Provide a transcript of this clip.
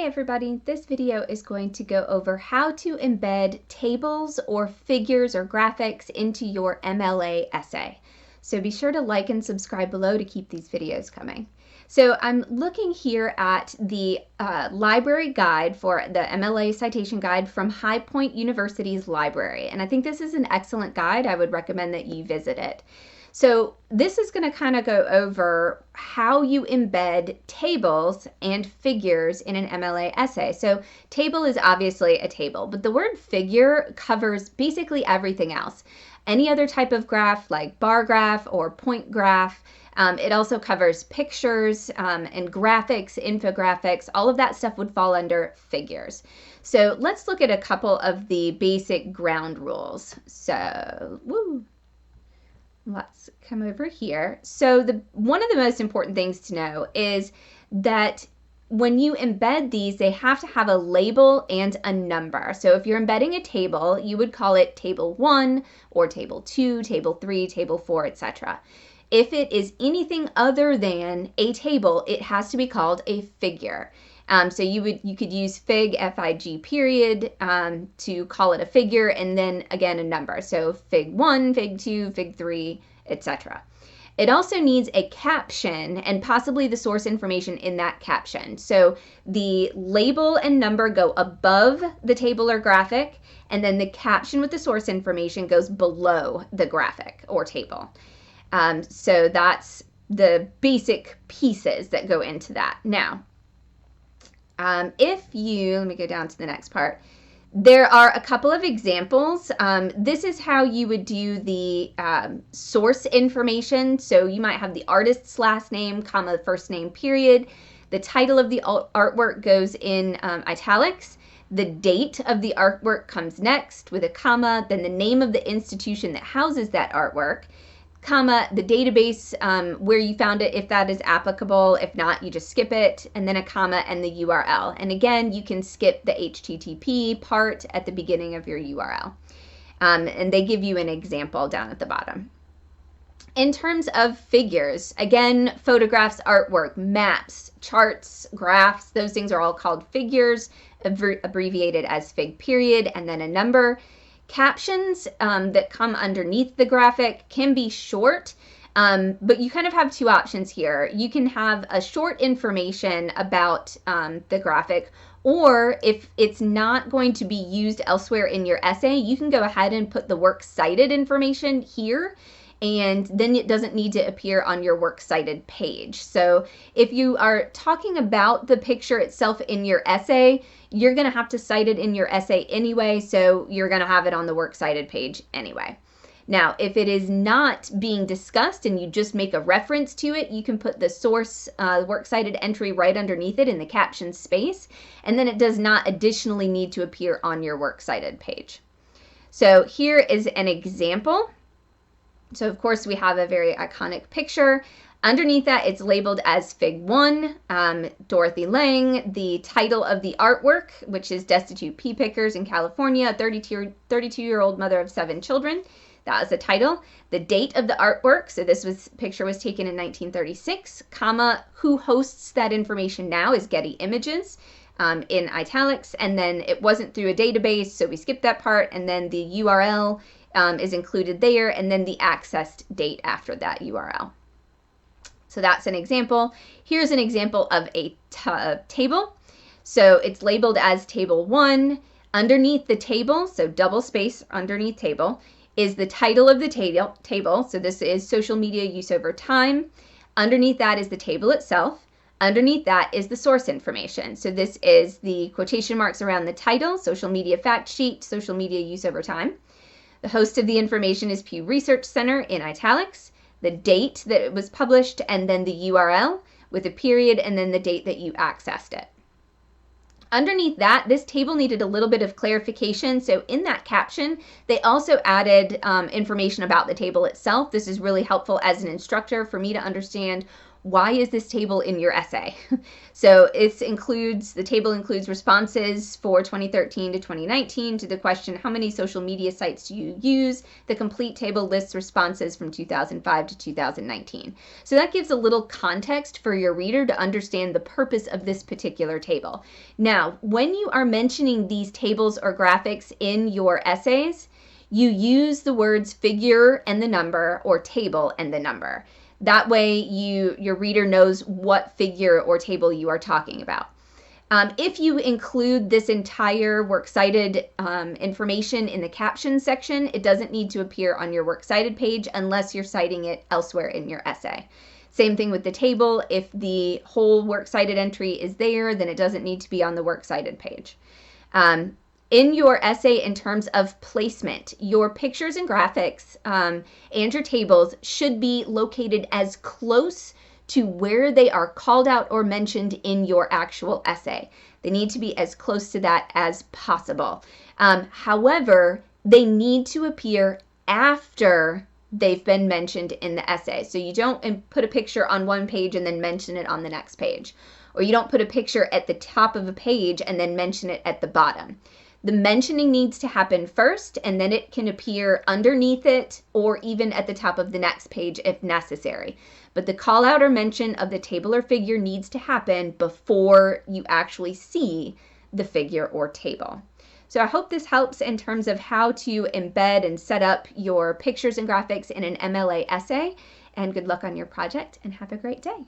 Hey everybody, this video is going to go over how to embed tables or figures or graphics into your MLA essay. So be sure to like and subscribe below to keep these videos coming. So I'm looking here at the library guide for the MLA citation guide from High Point University's library. And I think this is an excellent guide. I would recommend that you visit it. So this is going to kind of go over how you embed tables and figures in an MLA essay. So table is obviously a table, but the word figure covers basically everything else. Any other type of graph like bar graph or point graph. It also covers pictures and graphics, infographics. All of that stuff would fall under figures. So let's look at a couple of the basic ground rules. So, let's come over here. So one of the most important things to know is that when you embed these, they have to have a label and a number. So if you're embedding a table, you would call it table 1 or table 2, table 3, table 4, etc. If it is anything other than a table, it has to be called a figure. So you could use fig, F-I-G period, to call it a figure, and then again a number. So fig 1, fig 2, fig 3, etc. It also needs a caption and possibly the source information in that caption. So the label and number go above the table or graphic, and then the caption with the source information goes below the graphic or table. So that's the basic pieces that go into that. Now, let me go down to the next part. There are a couple of examples. This is how you would do the source information. So you might have the artist's last name, comma, first name, period. The title of the artwork goes in italics. The date of the artwork comes next with a comma, then the name of the institution that houses that artwork, comma, the database where you found it, if that is applicable. If not, you just skip it, and then a comma and the URL. And again, you can skip the HTTP part at the beginning of your URL. And they give you an example down at the bottom. In terms of figures, again, photographs, artwork, maps, charts, graphs, those things are all called figures, abbreviated as fig period, and then a number. Captions that come underneath the graphic can be short, but you kind of have two options here. You can have a short information about the graphic, or if it's not going to be used elsewhere in your essay, you can go ahead and put the works cited information here, and then it doesn't need to appear on your works cited page. So if you are talking about the picture itself in your essay, you're going to have to cite it in your essay anyway, so you're going to have it on the works cited page anyway. Now, if it is not being discussed and you just make a reference to it, you can put the source works cited entry right underneath it in the caption space, and then it does not additionally need to appear on your works cited page. So here is an example. So of course we have a very iconic picture. Underneath that, it's labeled as Fig 1, Dorothy Lang, the title of the artwork, which is Destitute Pea Pickers in California, 32-year-old mother of 7 children. That was the title. The date of the artwork, so picture was taken in 1936, comma, who hosts that information now is Getty Images, in italics, and then it wasn't through a database, so we skipped that part, and then the URL is included there, and then the accessed date after that URL. So that's an example. Here's an example of a table. So it's labeled as table 1. Underneath the table, so double space underneath table, is the title of the table. So this is social media use over time. Underneath that is the table itself. Underneath that is the source information. So this is the quotation marks around the title, social media fact sheet, social media use over time. The host of the information is Pew Research Center in italics, the date that it was published, and then the URL with a period, and then the date that you accessed it. Underneath that, this table needed a little bit of clarification. So in that caption, they also added information about the table itself. This is really helpful as an instructor for me to understand why is this table in your essay? So the table includes responses for 2013 to 2019 to the question, how many social media sites do you use? The complete table lists responses from 2005 to 2019. So that gives a little context for your reader to understand the purpose of this particular table. Now, when you are mentioning these tables or graphics in your essays, you use the words figure and the number or table and the number. That way your reader knows what figure or table you are talking about. If you include this entire works cited information in the caption section, it doesn't need to appear on your works cited page unless you're citing it elsewhere in your essay. Same thing with the table. If the whole works cited entry is there, then it doesn't need to be on the works cited page. In your essay, in terms of placement, your pictures and graphics and your tables should be located as close to where they are called out or mentioned in your actual essay. They need to be as close to that as possible. However, they need to appear after they've been mentioned in the essay. So you don't put a picture on one page and then mention it on the next page. Or you don't put a picture at the top of a page and then mention it at the bottom. The mentioning needs to happen first, and then it can appear underneath it or even at the top of the next page if necessary. But the call out or mention of the table or figure needs to happen before you actually see the figure or table. So I hope this helps in terms of how to embed and set up your pictures and graphics in an MLA essay. And good luck on your project, and have a great day.